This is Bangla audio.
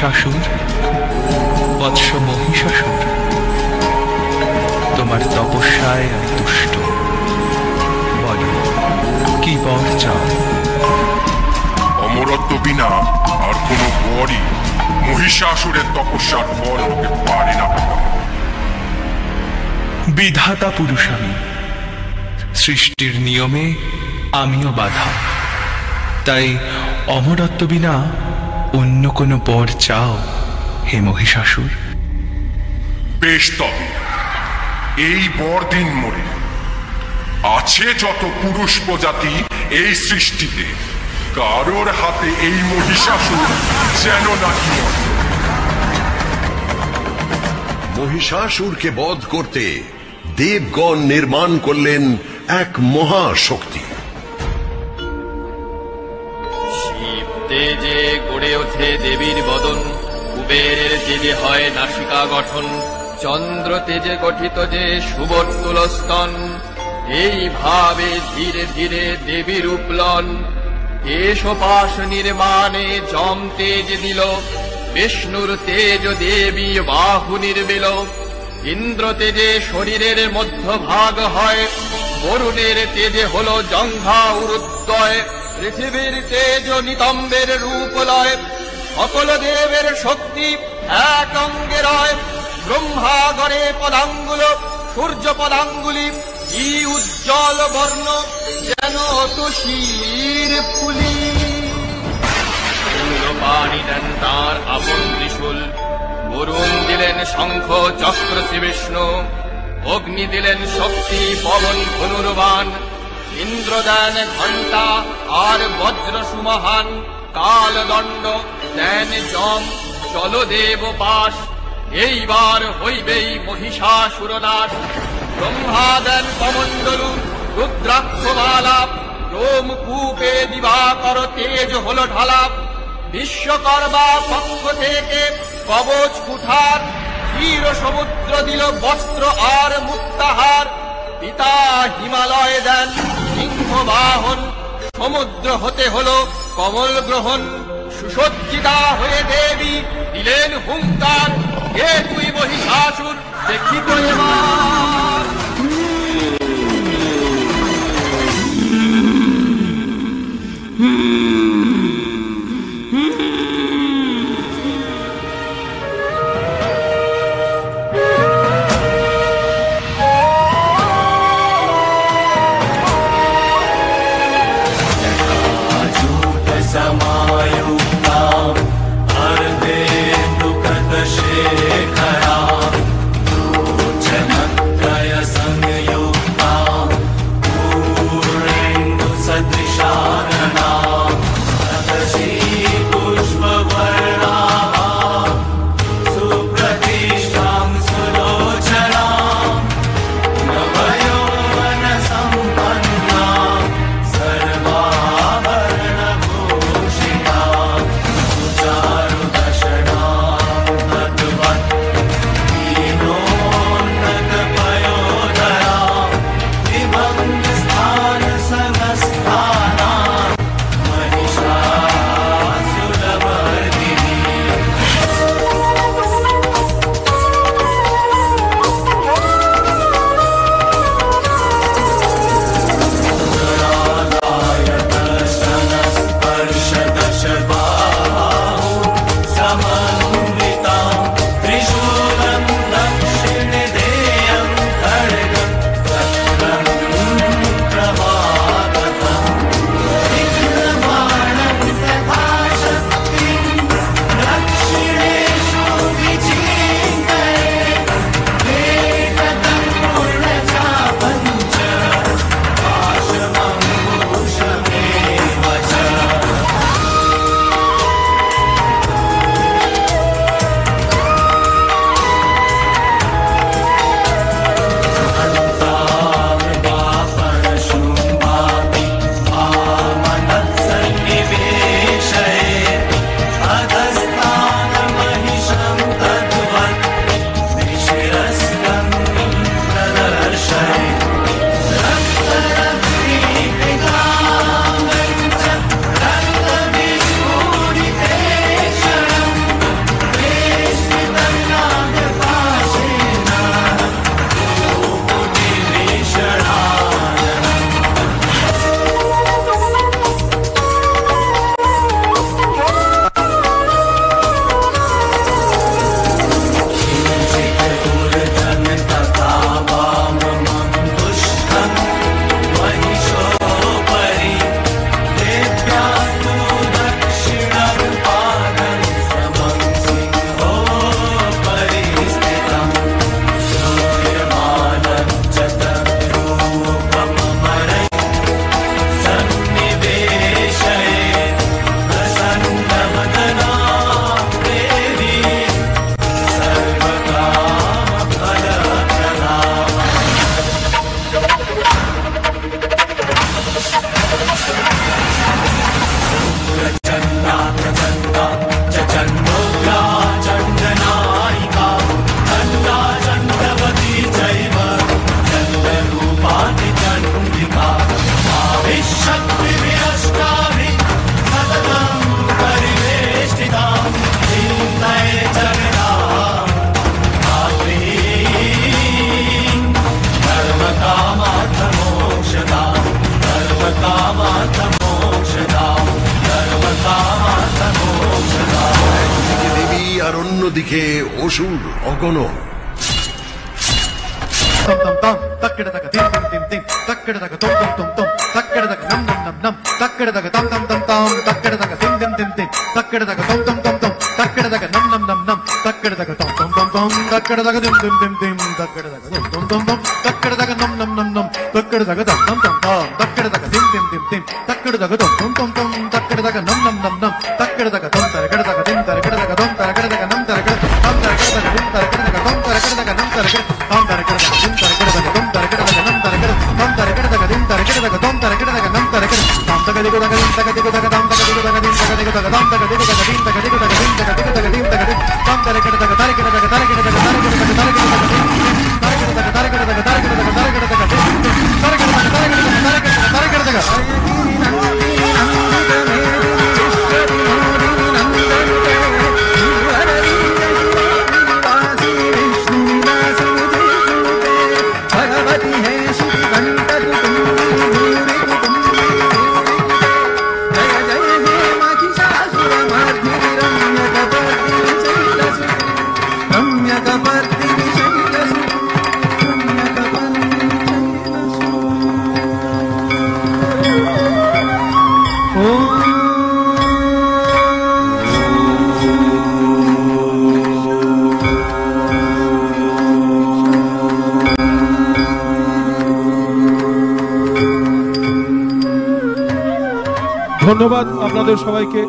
মহিষাসুর, বৎস মহিষাসুর, তোমার তপস্যায় আমি তুষ্ট। বলো, কি বর চাও? অমরত্ব বিনা আর কোনো বরই মহিষাসুরের তপস্যার ফল হতে পারে না। বিধাতা পুরুষ আমি, সৃষ্টির নিয়মে আমিও বাধা। তাই অমরত্ব বিনা অন্য কোনো বর চাও হে মহিষাসুর? বেশ, তবে এই বরদিন মোড়ে আছে যত পুরুষ প্রজাতি এই সৃষ্টিতে, কারোর হাতে এই মহিষাসুর যেন নাকি মহিষাসুরকে বধ করতে দেবগণ নির্মাণ করলেন এক মহাশক্তি। শিব তেজে গড়ে ওঠে দেবীর বদন, কুবেরের তেজে হয় নাসিকা গঠন, চন্দ্র তেজে গঠিত যে সুবর্তুল স্তন, এইভাবে ধীরে ধীরে দেবীর উপলন। কেশপাশ নির্মাণে যম তেজ দিল, বিষ্ণুর তেজ দেবী বাহু নির্মিল। ইন্দ্র তেজে শরীরের মধ্যভাগ হয়, বরুণের তেজে হল জঙ্ঘা উরুদ্বয়। পৃথিবীর তেজ নিতম্বের রূপ লয়, সকল দেবের শক্তি এক অঙ্গে রয়। ব্রহ্মা গড়ে পদাঙ্গুল, সূর্য পদাঙ্গুলি, কি উজ্জ্বল বর্ণ যেন তুষির ফুলি। পানি দেন তাঁর আপন ত্রিশূল, বরুণ দিলেন শঙ্খ চক্র শ্রীবিষ্ণু, অগ্নি দিলেন শক্তি পবন ধনুর্বাণ। ইন্দ্র দেন ঘণ্টা আর বজ্র সুমহান, কালদণ্ড দেন যম জলদেব পাশ। এইবার হইবেই মহিষাসুর নাশ। ব্রহ্মা দেন কমণ্ডলু রুদ্রাক্ষমালা, রোমকূপে দিবাকর তেজ হল ঢালা। বিশ্বকর্মা পক্ষ থেকে কবচ কুঠার, ক্ষীর সমুদ্র দিল বস্ত্র আর মুক্তাহার। পিতা হিমালয় দেন সিংহ বাহন, সমুদ্র হতে হল কমল গ্রহণ। সুসজ্জিতা হয়ে দেবী দিলেন হুঙ্কার, কে তুই মহিষাসুর দেখিব এবার। अर्धे दुःखदशेखरा, चमत्त्रय আর অন্যদিকে অসুর অগণন। Tom tom tom, takkada taka tim tim tim tim, takkada taka tom tom tom tom, takkada taka nam nam nam nam, takkada taka tom tom tom tom, takkada taka tim tim tim tim, takkada taka tom tom tom tom, takkada taka nam nam nam nam, takkada taka tom tom tom tom, takkada taka tim tim tim tim, takkada taka tom tom tom tom, takkada taka nam nam nam nam, takkada taka tom tom tom tom, takkada taka tim tim tim tim, takkada taka tom tom tom tom, takkada taka nam nam nam nam, takkada taka tom tarakada taka tim tarakada taka tom tarakada taka nam tarakada tom tarakada taka tim tarakada taka tom tarakada taka nam tarakada tom tarakada taka tim tarakada taka tom tarakada taka nam tarakada tom tarakada taka tim tarakada taka tom tarakada taka nam tarakada tom taka digo taka tim taka digo taka tam taka digo taka tim taka digo taka tam taka digo taka tim taka digo taka tim taka digo taka tim taka digo tom tarakada taka tarakada taka tarakada taka tarakada taka tarakada taka tim tarakada taka tarakada taka tarakada taka tarakada taka tim tarakada taka tarakada taka tarakada taka tarakada taka ধন্যবাদ আপনাদের সবাইকে।